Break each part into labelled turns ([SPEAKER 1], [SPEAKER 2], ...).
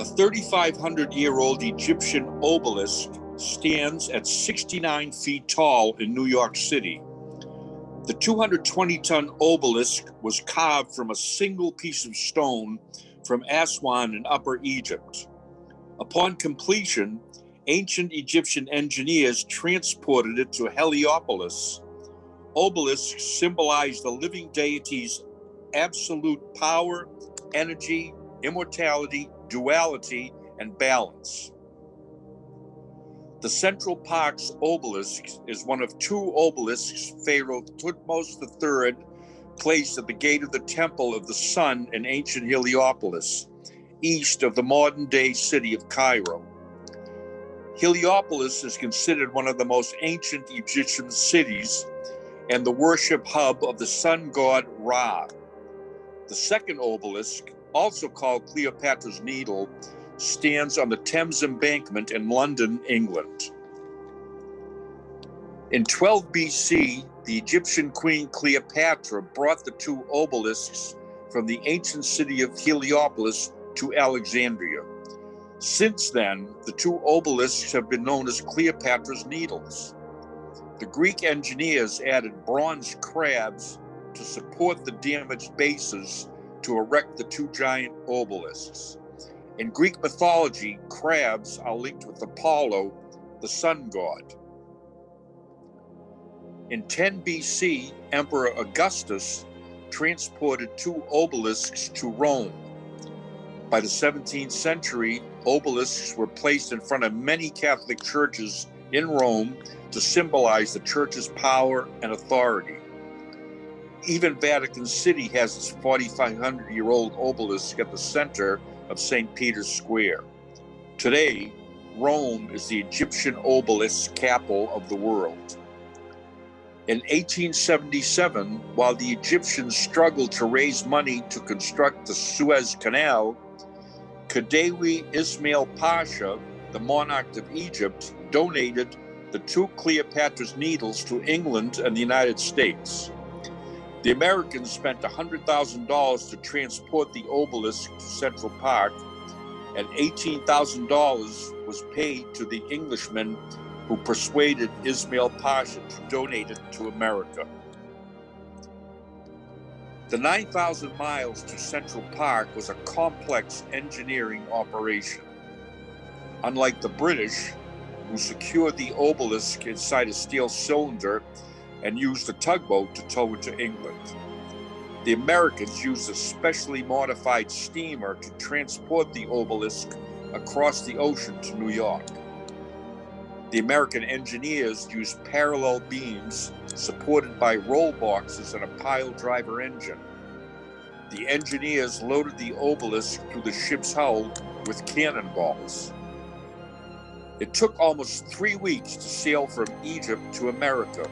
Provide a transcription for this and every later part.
[SPEAKER 1] A 3,500-year-old Egyptian obelisk stands at 69 feet tall in New York City. The 220-ton obelisk was carved from a single piece of stone from Aswan in Upper Egypt. Upon completion, ancient Egyptian engineers transported it to Heliopolis. Obelisks symbolize the living deity's absolute power, energy, immortality, duality, and balance. The Central Park's obelisk is one of two obelisks Pharaoh Thutmose III placed at the gate of the Temple of the Sun in ancient Heliopolis, east of the modern-day city of Cairo. Heliopolis is considered one of the most ancient Egyptian cities and the worship hub of the sun god Ra. The second obelisk, also called Cleopatra's Needle, stands on the Thames Embankment in London, England. In 12 BC, the Egyptian queen Cleopatra brought the two obelisks from the ancient city of Heliopolis to Alexandria. Since then, the two obelisks have been known as Cleopatra's Needles. The Greek engineers added bronze crabs to support the damaged bases to erect the two giant obelisks. In Greek mythology, crabs are linked with Apollo, the sun god. In 10 BC, Emperor Augustus transported two obelisks to Rome. By the 17th century, obelisks were placed in front of many Catholic churches in Rome to symbolize the church's power and authority. Even Vatican City has its 4,500-year-old obelisk at the center of St. Peter's Square. Today, Rome is the Egyptian obelisk capital of the world. In 1877, while the Egyptians struggled to raise money to construct the Suez Canal, Khedive Ismail Pasha, the monarch of Egypt, donated the two Cleopatra's Needles to England and the United States. The Americans spent $100,000 to transport the obelisk to Central Park, and $18,000 was paid to the Englishmen who persuaded Ismail Pasha to donate it to America. The 9,000 miles to Central Park was a complex engineering operation. Unlike the British, who secured the obelisk inside a steel cylinder and used a tugboat to tow it to England, the Americans used a specially modified steamer to transport the obelisk across the ocean to New York. The American engineers used parallel beams supported by roll boxes and a pile driver engine. The engineers loaded the obelisk through the ship's hull with cannonballs. It took almost 3 weeks to sail from Egypt to America,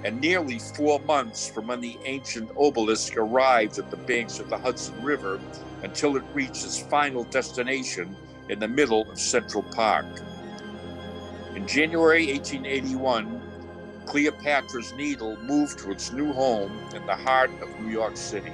[SPEAKER 1] and nearly 4 months from when the ancient obelisk arrived at the banks of the Hudson River until it reached its final destination in the middle of Central Park. In January 1881, Cleopatra's Needle moved to its new home in the heart of New York City.